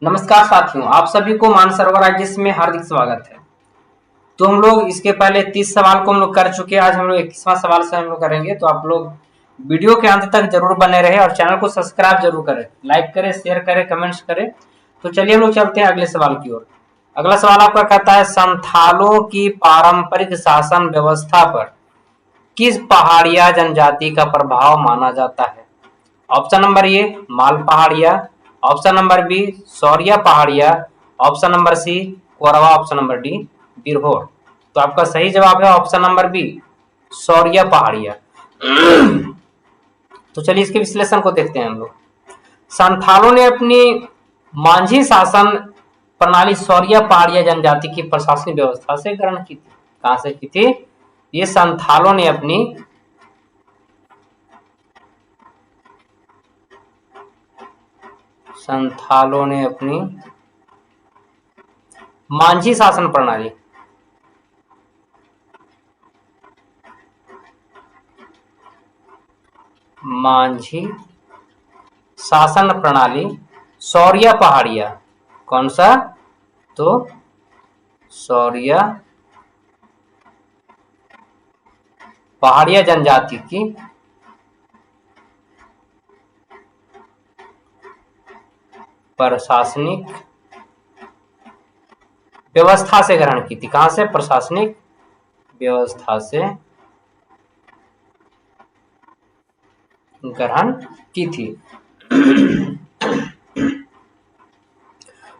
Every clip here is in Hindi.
नमस्कार साथियों, आप सभी को मानसरोवर आईएएस में हार्दिक स्वागत है। तो हम लोग इसके पहले 30 सवाल को हम लोग कर चुके हैं। आज हम लोग 21वां सवाल से हम लोग करेंगे। तो आप लोग वीडियो के अंत तक जरूर बने रहे और चैनल को सब्सक्राइब जरूर करें, लाइक करें, शेयर करें, कमेंट्स करें। तो चलिए हम लोग चलते हैं अगले सवाल की ओर। अगला सवाल आपका कहता है, संथालों की पारंपरिक शासन व्यवस्था पर किस पहाड़िया जनजाति का प्रभाव माना जाता है? Option number A Mal Paharia, option number B Sauria Paharia, option number C Korwa, option number D Birhor. तो आपका सही जवाब है option number B Sauria Paharia. तो चलिए इसके विश्लेषण को देखते हैं हम लोग। संथालों ने अपनी मांझी शासन प्रणाली शौर्य पहाड़िया जनजाति की प्रशासनिक व्यवस्था से ग्रहण की थी। कहां से की थी? ये संथालों ने अपनी मांझी शासन प्रणाली शौर्य पहाड़िया, कौन सा? तो शौर्य पहाड़िया जनजाति की प्रशासनिक व्यवस्था से ग्रहण की थी। कहां से? प्रशासनिक व्यवस्था से ग्रहण की थी।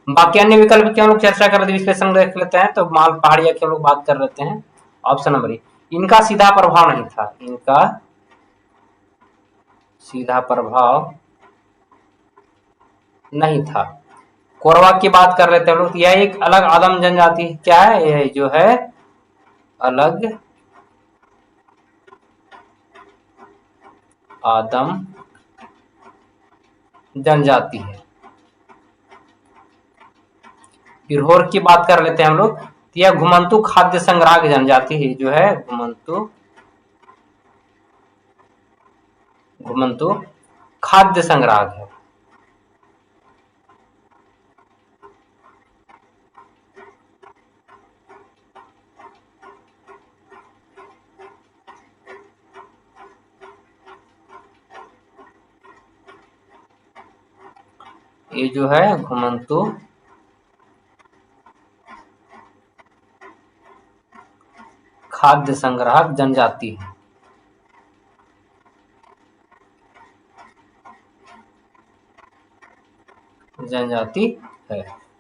बाकी अन्य विकल्प की हम लोग चर्चा कर विश्लेषण देख लेते हैं। तो माल पहाड़िया की हम लोग बात कर लेते हैं। ऑप्शन नंबर ए, इनका सीधा प्रभाव नहीं था। इनका सीधा प्रभाव नहीं था। कोरवा की बात कर लेते हैं लोग। यह एक अलग आदम जनजाति क्या है? यह जो है अलग आदम जनजाति है। बिरहोर की बात कर लेते हैं हम लोग। यह घुमंतु खाद्य संग्राहक जनजाति है। जो है घुमंतु खाद्य संग्राहक है। ये जो है घुमंतु खाद्य संग्राहक जनजाति है।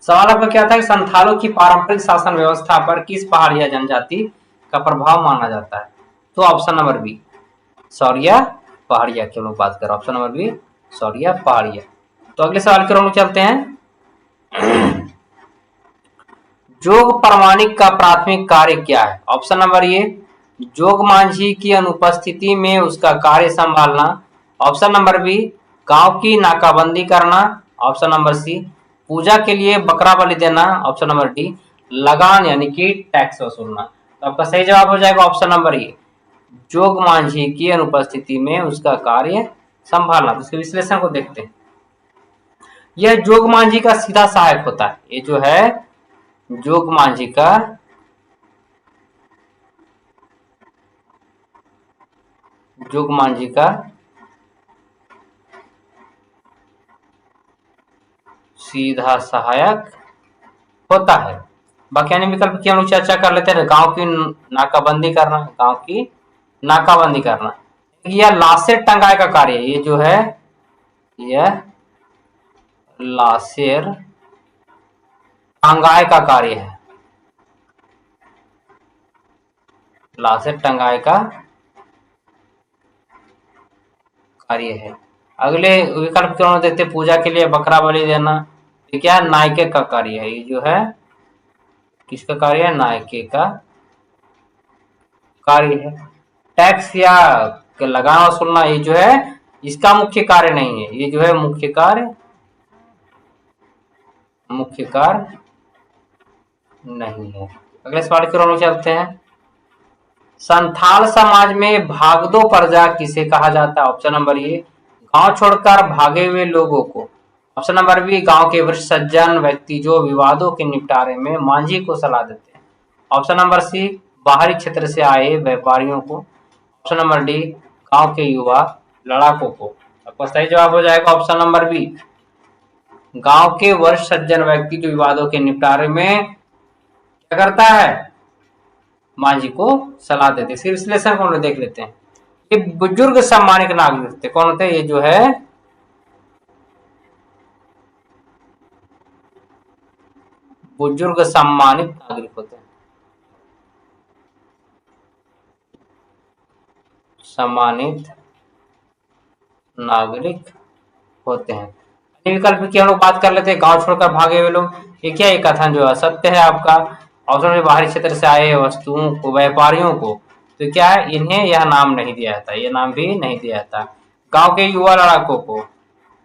सवाल आपका क्या था कि संथालों की पारंपरिक शासन व्यवस्था पर किस पहाड़िया जनजाति का प्रभाव माना जाता है? तो ऑप्शन नंबर बी शौर्य पहाड़िया की लोग बात कर। Option number B Sauria Paharia. तो अगले सवाल की ओर चलते हैं। जोग प्रमाणिक का प्राथमिक कार्य क्या है? ऑप्शन नंबर ए जोग मांझी की अनुपस्थिति में उसका कार्य संभालना, ऑप्शन नंबर बी गांव की नाकाबंदी करना, ऑप्शन नंबर सी पूजा के लिए बकरा बलि देना, ऑप्शन नंबर डी लगान यानी कि टैक्स वसूलना। तो आपका सही जवाब हो जाएगा ऑप्शन नंबर ए जोग मांझी की अनुपस्थिति में उसका कार्य संभालना। तो इसके विश्लेषण को देखते हैं। यह जोग मांझी का सीधा सहायक होता है। ये जो है जोग मांझी का सीधा सहायक होता है। बाकी अन्य विकल्प की हम लोग चर्चा कर लेते हैं। गांव की नाकाबंदी करना, यह लाशेर टंगाई का कार्य है। ये जो है यह लाशेर टंगाई का कार्य है। लाशेर टंगाई का कार्य है। अगले विकल्प क्यों देते? पूजा के लिए बकरा बलि देना, ये क्या है? नायके का कार्य है। ये जो है किसका कार्य है? नायके का कार्य है। टैक्स या लगान वसूलना, ये जो है इसका मुख्य कार्य नहीं है। ये जो है मुख्य कार्य नहीं है। अगले सवाल की ओर चलते हैं। संथाल समाज में भागदो प्रजा किसे कहा जाता है? ऑप्शन नंबर ए गांव छोड़कर भागे हुए लोगों को, ऑप्शन नंबर बी, गांव के वरिष्ठ सज्जन व्यक्ति जो विवादों के निपटारे में मांझी को सलाह देते हैं। ऑप्शन नंबर सी, बाहरी क्षेत्र से आए व्यापारियों को। ऑप्शन नंबर डी, गांव के युवा लड़ाकों को। आपका सही जवाब हो जाएगा ऑप्शन नंबर बी, गांव के वरिष्ठ सज्जन व्यक्ति जो विवादों के निपटारे में क्या करता है, मांझी को सलाह देते। इसके विश्लेषण को हम लोग देख लेते हैं। ये बुजुर्ग सम्मानित नागरिक थे, कौन होते हैं, ये जो है बुजुर्ग सम्मानित नागरिक होते हैं, सम्मानित नागरिक होते हैं। अन्य विकल्प की हम लोग बात कर लेते हैं, गांव छोड़कर भागे हुए लोग, ये क्या, ये कथन जो है सत्य है आपका। ऑप्शन में बाहरी क्षेत्र से आए वस्तुओं को, व्यापारियों को, तो क्या है, इन्हें यह नाम नहीं दिया जाता, ये नाम भी नहीं दिया जाता। गांव के युवा लड़ाकों को,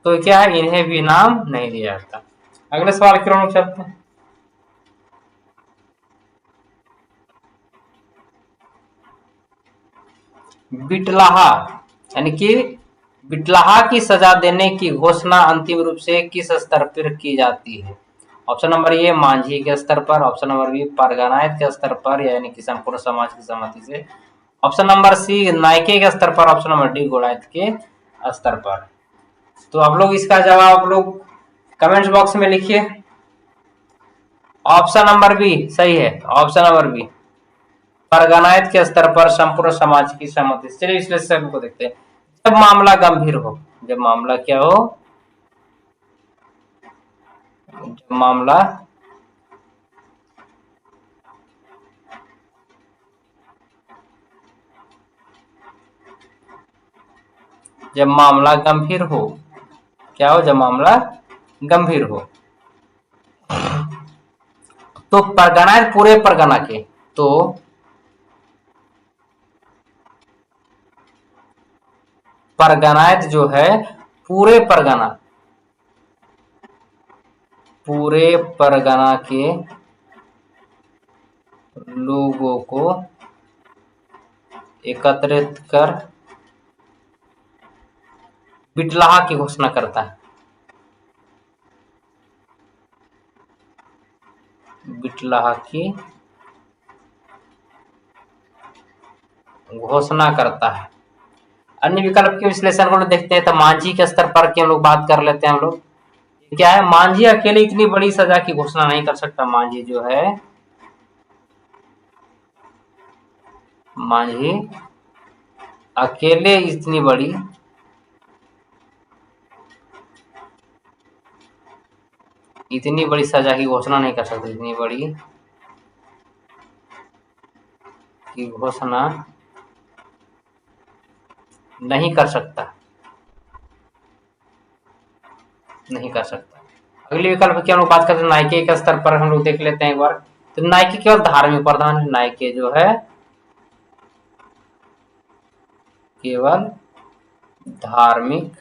तो क्या है, इन्हें भी नाम नहीं दिया जाता। अगले सवाल की ओर हम चलते हैं। बिटलाहा यानी कि बिटलाहा की सजा देने की घोषणा अंतिम रूप से किस स्तर पर की जाती है। ऑप्शन नंबर ए, मांझी के स्तर पर। ऑप्शन नंबर बी, परगनायत के स्तर पर यानी कि संपूर्ण समाज की सहमति से। ऑप्शन नंबर सी, नायके के स्तर पर। ऑप्शन नंबर डी, गोड़ायत के स्तर पर। तो आप लोग इसका जवाब आप लोग कमेंट्स बॉक्स में लिखिए। ऑप्शन नंबर बी सही है, ऑप्शन नंबर बी, परगनायत के स्तर पर संपूर्ण समाज की सहमति। चलिए विश्लेषण को देखते हैं। जब मामला गंभीर हो, जब मामला क्या हो, जब मामला गंभीर हो, क्या हो, जब मामला गंभीर हो, तो परगनायत पूरे परगना के, तो परगनायत जो है पूरे परगना के लोगों को एकत्रित कर बिटलाहा की घोषणा करता है, बिटलाहा की घोषणा करता है। अन्य विकल्प के विश्लेषण को देखते हैं। तो मांझी के स्तर पर की हम लोग बात कर लेते हैं। हम लोग क्या है, मांझी अकेले इतनी बड़ी सजा की घोषणा नहीं कर सकता। मांझी जो है, मांझी अकेले इतनी बड़ी सजा की घोषणा नहीं कर सकते, इतनी बड़ी की घोषणा नहीं कर सकता, नहीं कर सकता। अगले विकल्प की हम लोग बात करते हैं, नायके के स्तर पर हम लोग देख लेते हैं एक बार। तो नायके केवल धार्मिक प्रधान है, नायके जो है केवल धार्मिक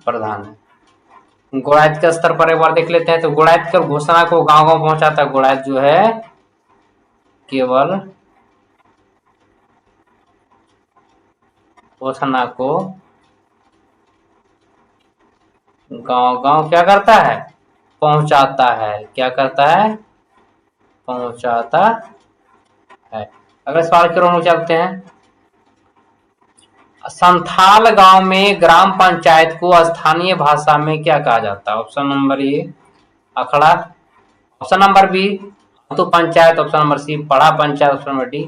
प्रधान है। गोड़ायत के स्तर पर एक बार देख लेते हैं। तो गोड़ायत के घोषणा को गांव गांव पहुंचाता है। गोड़ायत जो है केवल घोषणा को गांव गांव क्या करता है, पहुंचाता है। क्या करता है, पहुंचाता है। अगले सवाल की ओर चलते हैं। संथाल गांव में ग्राम पंचायत को स्थानीय भाषा में क्या कहा जाता है। ऑप्शन नंबर ए, अखड़ा। ऑप्शन नंबर बी, आतु पंचायत। ऑप्शन नंबर सी, पढ़ा पंचायत। ऑप्शन नंबर डी,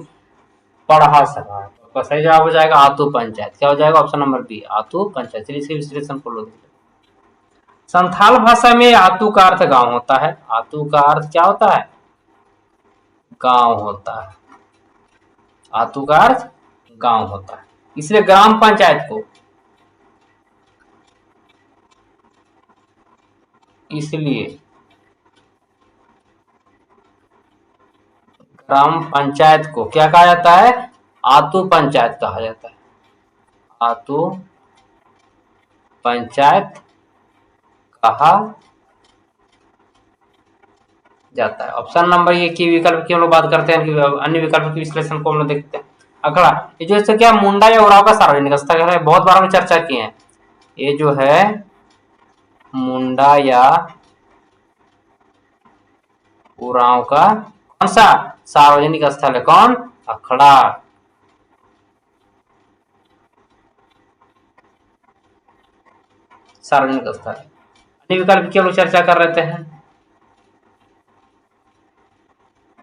पढ़ा सभा। तो सही जवाब हो जाएगा आतु पंचायत। क्या हो जाएगा, ऑप्शन नंबर बी, आतु पंचायत। चलिए इसके विश्लेषण को लोग संथाल भाषा में आतु का अर्थ गांव होता है। आतु का अर्थ क्या होता है, गांव होता है। आतु का अर्थ गांव होता है, इसलिए ग्राम पंचायत को, इसलिए ग्राम पंचायत को क्या कहा जाता है, आतु पंचायत कहा जाता है। आतु पंचायत कहा जाता है। ऑप्शन नंबर ये की विकल्प की हम लोग बात करते हैं। अन्य विकल्प के विश्लेषण को हम लोग देखते हैं। अखड़ा, ये जो इससे क्या मुंडा या उराव का सार्वजनिक स्थल है, बहुत बार हम चर्चा किए हैं। ये जो है मुंडा या उराव का कौन सा सार्वजनिक स्थल है, कौन, अखड़ा। सार्वजनिक स्थल। अन्य विकल्प की हम लोग चर्चा कर लेते हैं।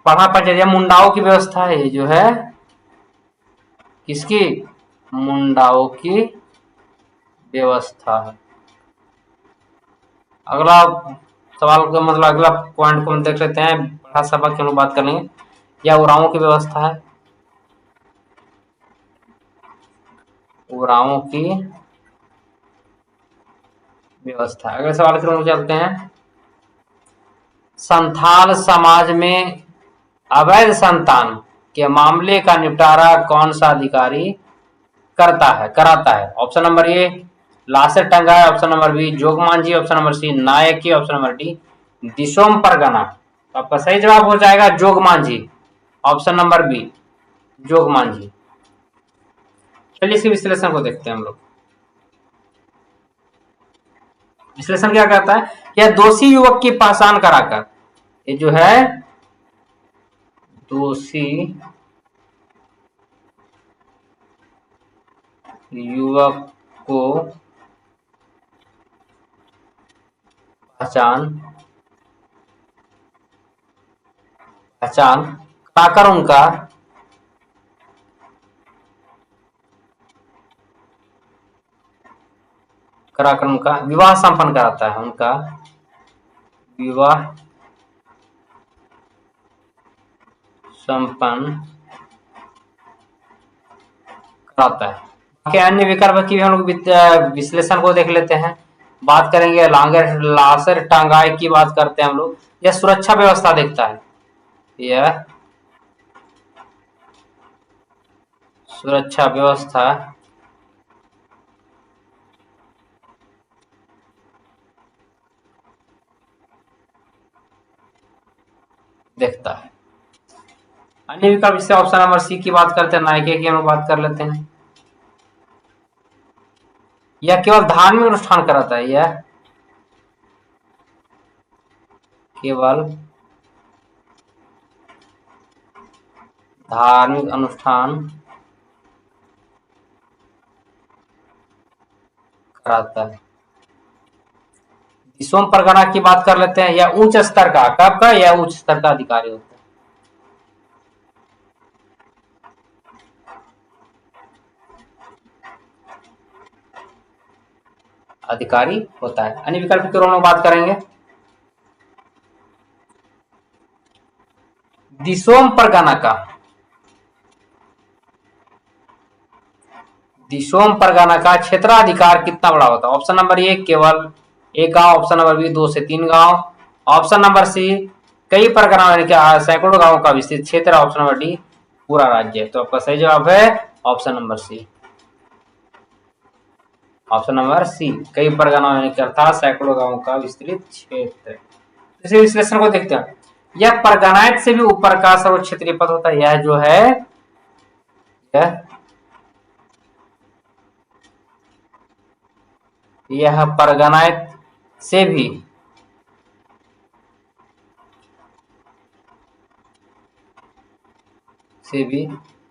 पढ़ा पंचायत मुंडाओं की व्यवस्था है, ये जो है किसकी, मुंडाओं की व्यवस्था है। अगला सवाल का मतलब अगला पॉइंट को हम देख लेते हैं, बड़ा सबक की हम लोग बात कर लेंगे। यह उरावों की व्यवस्था है, उरावों की व्यवस्था। अगले सवाल की ओर चलते हैं। संथाल समाज में अवैध संतान के मामले का निपटारा कौन सा अधिकारी कराता है। ऑप्शन नंबर ए लासर टंगाई, ऑप्शन नंबर बी जोगमांझी, ऑप्शन नंबर सी नायकी, ऑप्शन नंबर डी दिसोम परगना। तो आपका सही जवाब हो जाएगा जोगमांझी, ऑप्शन नंबर बी जोगमांझी। चलिए इसके विश्लेषण को देखते हैं हम लोग। विश्लेषण क्या कहता है, यह दोषी युवक की पहचान कराकर, ये जो है दोषी युवक को पहचान कराकर उनका विवाह संपन्न कराता है, उनका विवाह संपन्न कराता है। बाकी अन्य विकल्प की भी हम लोग विश्लेषण को देख लेते हैं। बात करेंगे लासर टांगाई की बात करते हैं हम लोग। यह सुरक्षा व्यवस्था देखता है, यह सुरक्षा व्यवस्था देखता है। अन्य विकल्प जैसे ऑप्शन नंबर सी की बात करते हैं, नायके की हम लोग बात कर लेते हैं। यह केवल धार्मिक अनुष्ठान कराता है, यह केवल धार्मिक अनुष्ठान कराता है। दिसोम परगना की बात कर लेते हैं। यह उच्च स्तर का, कब का, यह उच्च स्तर का अधिकारी होता है, अधिकारी होता है। अन्य विकल्प की ओर हम बात करेंगे। दिसोम परगना का, दिसोम परगना का क्षेत्राधिकार कितना बड़ा होता है। ऑप्शन नंबर ए केवल एक गांव, ऑप्शन नंबर बी 2 से 3 गांव, ऑप्शन नंबर सी कई परगना यानी कि सैकड़ों गांवों का विस्तृत क्षेत्र, ऑप्शन नंबर डी पूरा राज्य। तो आपका सही जवाब है option number C, option number C कई परगना अर्थात सैकड़ों गांवों का विस्तृत क्षेत्र। इसी विश्लेषण को देखते हैं। यह परगनाइत से भी ऊपर का सर्वोच्च क्षेत्रीय पद होता है, यह जो है यह परगनाइत से भी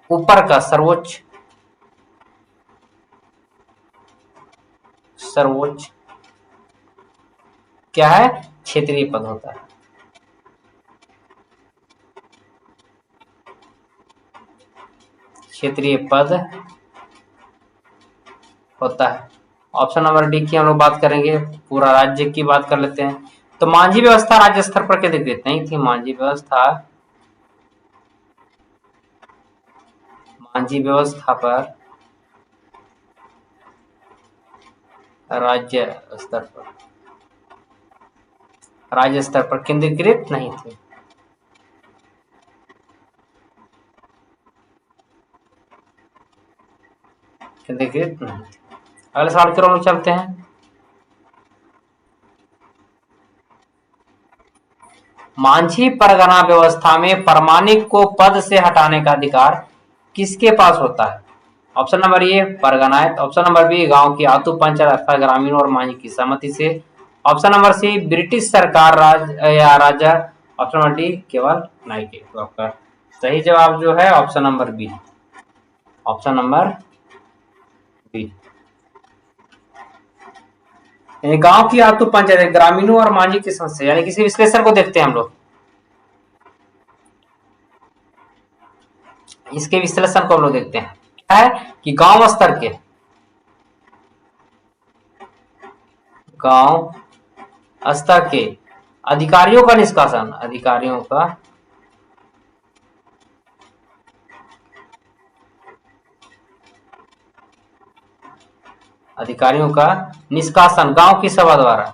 ऊपर का सर्वोच्च क्या है, क्षेत्रीय पद होता है। क्षेत्रीय पद होता है। ऑप्शन नंबर डी की हम लोग बात करेंगे, पूरा राज्य की बात कर लेते हैं। तो मांझी व्यवस्था राज्य स्तर पर क्या अधिकृत नहीं थी, मांझी व्यवस्था पर राज्य स्तर पर केंद्रीकृत नहीं थे। केंद्रीकृत नहीं थे। अगले सवाल की ओर हम चलते हैं। मांझी परगना व्यवस्था में परमाणिक को पद से हटाने का अधिकार किसके पास होता है? ऑप्शन नंबर ए परगनायत, ऑप्शन नंबर बी गांव की आतु पंचायत अर्थात ग्रामीणों और मांझी की सहमति से, ऑप्शन नंबर सी ब्रिटिश सरकार या राजा, ऑप्शन नंबर डी केवल नायके। तो आपका सही जवाब जो है option number B, option number B. गांव की आतु पंचायत ग्रामीणों और मांझी की समस्या, यानी किसी विश्लेषण को देखते हैं हम लोग, इसके विश्लेषण को हम लोग देखते हैं। क्या है कि गांव स्तर के अधिकारियों का निष्कासन, अधिकारियों का निष्कासन गांव की सभा द्वारा,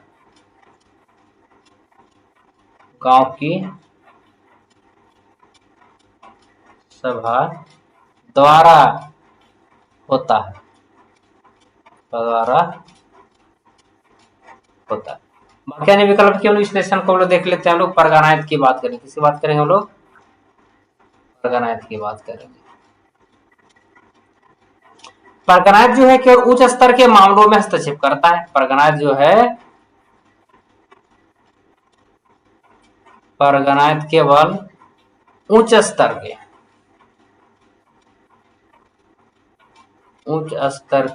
गांव की सभा द्वारा होता है, बाकी अन्य विकल्प के विश्लेषण को हम लोग देख लेते हैं। हम लोग परगनायत की बात करेंगे, किसकी बात करेंगे हम लोग? परगनायत की बात करेंगे। परगनायत जो है केवल उच्च स्तर के मामलों में हस्तक्षेप करता है। परगनायत जो है, परगनायत केवल उच्च स्तर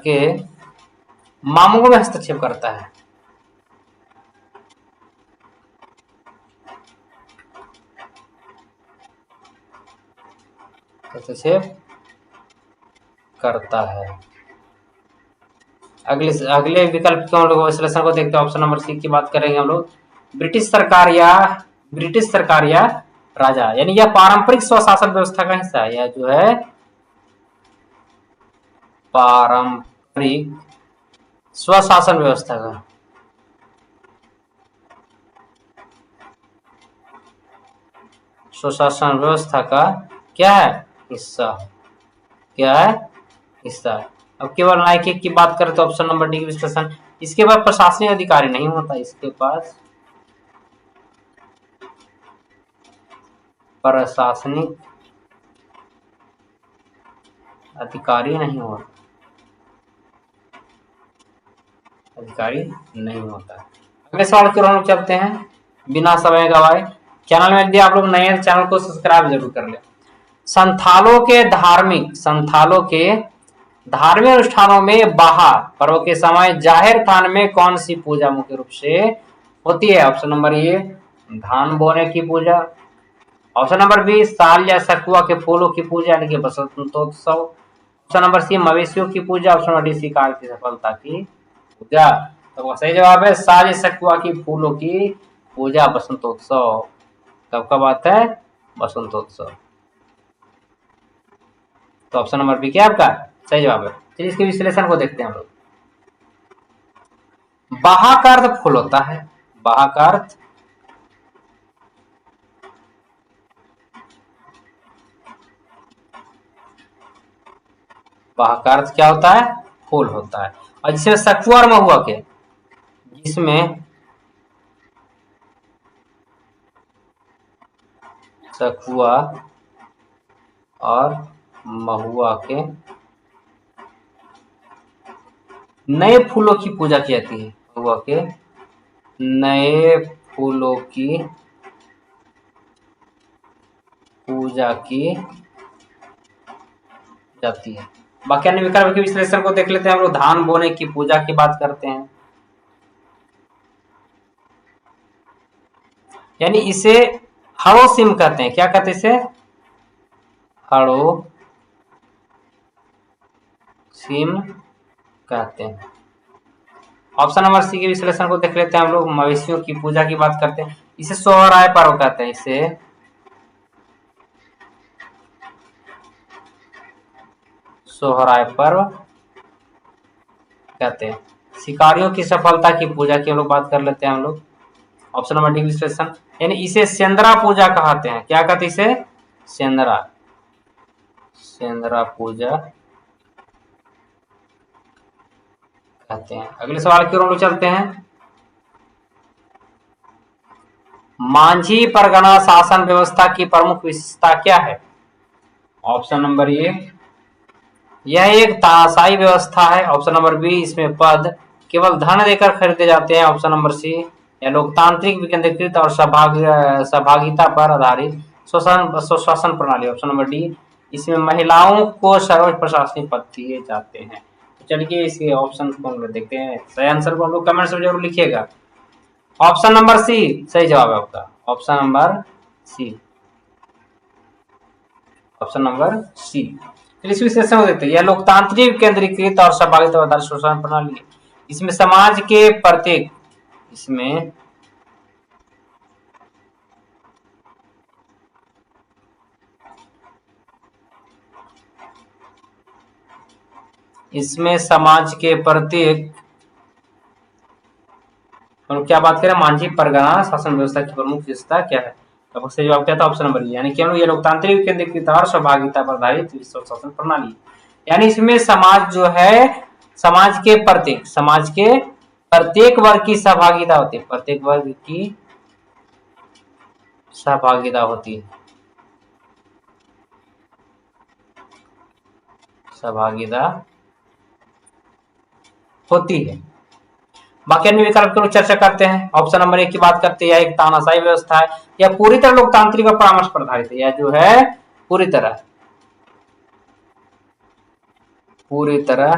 के मामलों में हस्तक्षेप करता है। हस्तक्षेप करता है। अगले विकल्प के हम लोग विश्लेषण को देखते हैं। ऑप्शन नंबर सी की बात करेंगे हम लोग, ब्रिटिश सरकार या राजा, यानी यह पारंपरिक स्वशासन व्यवस्था का हिस्सा है। यह जो है पारंपरिक स्वशासन व्यवस्था का क्या है? हिस्सा। क्या है? हिस्सा। अब केवल नायके की बात करें तो ऑप्शन नंबर डी की विश्लेषण, इसके बाद प्रशासनिक अधिकारी नहीं होता, इसके पास प्रशासनिक अधिकारी नहीं होता, अगले सवाल की ओर हम चलते हैं बिना समय गवाए। चैनल में यदि आप लोग नए हैं, चैनल को सब्सक्राइब जरूर कर ले। संथालों के धार्मिक अनुष्ठानों में बाहा पर्व के समय जाहिर स्थान में कौन सी पूजा मुख्य रूप से होती है? ऑप्शन नंबर ए धान बोने की पूजा, ऑप्शन नंबर बी साल या सखुआ के फूलों की पूजा यानी कि बसंतोत्सव, ऑप्शन नंबर सी मवेशियों की पूजा, ऑप्शन नंबर डी शिकार की सफलता की पूजा। तो सही जवाब है साल या सखुआ की फूलों की पूजा, बसंतोत्सव। कब आता है? बसंतोत्सव। तो ऑप्शन नंबर बी क्या आपका सही जवाब है। चलिए इसके विश्लेषण को देखते हैं हम लोग। बाहा का अर्थ फूल होता है, बाहा का अर्थ क्या होता है? फूल होता है। और जिसमें सखुआ और महुआ के, जिसमें सखुआ और महुआ के नए फूलों की पूजा की जाती है, महुआ के नए फूलों की पूजा की जाती है। बाकी अन्य विकल्प के विश्लेषण को देख लेते हैं हम लोग। धान बोने की पूजा की बात करते हैं, यानी इसे हड़ो सिम कहते हैं। क्या कहते हैं इसे? हड़ो सिम कहते हैं। ऑप्शन नंबर सी के विश्लेषण को देख लेते हैं हम लोग। मवेशियों की पूजा की बात करते हैं, इसे सोहराय पर्व कहते हैं, इसे सोहराय पर्व कहते हैं। शिकारियों की सफलता की पूजा की हम लोग बात कर लेते हैं हम लोग। ऑप्शन नंबर डी विश्लेषण, यानी इसे सेंद्रा पूजा कहते हैं। क्या कहते हैं इसे? सेंद्रा पूजा कहते हैं। अगले सवाल की ओर चलते हैं। मांझी परगना शासन व्यवस्था की प्रमुख विशेषता क्या है? ऑप्शन नंबर ए यह एक तानाशाही व्यवस्था है। ऑप्शन नंबर बी, इसमें पद केवल धन देकर खरीदे जाते हैं। ऑप्शन नंबर सी, यह लोकतांत्रिक, विकेंद्रीकृत और सहभागिता पर आधारित स्वशासन प्रणाली। ऑप्शन नंबर डी, इसमें महिलाओं को सर्वोच्च प्रशासनिक पद दिए जाते हैं। तो चलिए इसके ऑप्शन को हम लोग देखते हैं। सही आंसर को हम लोग कमेंट्स में जरूर लिखिएगा। ऑप्शन नंबर सी सही जवाब है आपका। Option number C, option number C. फिर इस विशेषण को देखते हैं। यह लोकतांत्रिक, केंद्रीकृत और सहभागिता आधारित शासन प्रणाली है। इसमें समाज के प्रत्येक, इसमें समाज के प्रत्येक, हम क्या बात करें, मांझी परगना शासन व्यवस्था की प्रमुख विशेषता क्या है? तो सही जवाब क्या था? ऑप्शन नंबर बी, यानी कि हम लोग ये लोकतांत्रिक, केंद्रीकृत और सहभागिता पर आधारित विश्व शासन प्रणाली। यानी इसमें समाज जो है, समाज के प्रत्येक वर्ग की सहभागिता होती है, प्रत्येक वर्ग की सहभागिता होती है, सहभागिता होती है। बाकी अन्य विकल्प की चर्चा करते हैं। ऑप्शन नंबर एक की बात करते हैं, यह एक तानाशाही व्यवस्था है। यह पूरी तरह लोकतांत्रिक और परामर्श पर आधारित है। यह जो है पूरी तरह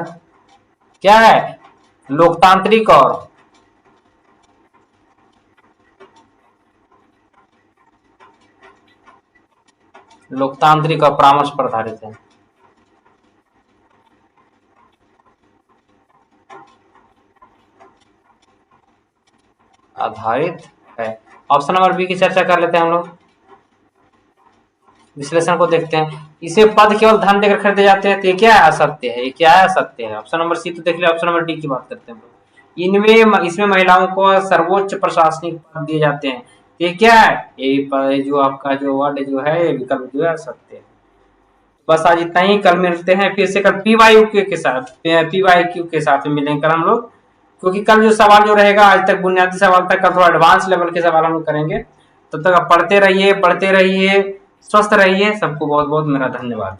क्या है? लोकतांत्रिक और परामर्श पर आधारित है। ऑप्शन नंबर बी की चर्चा कर लेते हैं हम लोग। विश्लेषण को देखते हैं। इसे पद केवल धन देकर खरीदे जाते हैं, तो ये क्या है? असत्य है। ये क्या है? असत्य है। ऑप्शन नंबर सी तो देख लिया। ऑप्शन नंबर डी की बात करते हैं हम लोग। इसमें महिलाओं को सर्वोच्च प्रशासनिक पद दिए जाते हैं, ये क्या है? ये जो आपका जो वर्ड जो है, विकल्प जो है सत्य है। बस आज इतना ही। कल मिलते हैं फिर से, कल PYQ के साथ मिलेंगे कल हम लोग, क्योंकि कल जो सवाल जो रहेगा, आज तक बुनियादी सवाल था, कल थोड़ा एडवांस लेवल के सवाल हम लोग करेंगे। तब तक आप पढ़ते रहिए, स्वस्थ रहिए। सबको बहुत बहुत मेरा धन्यवाद।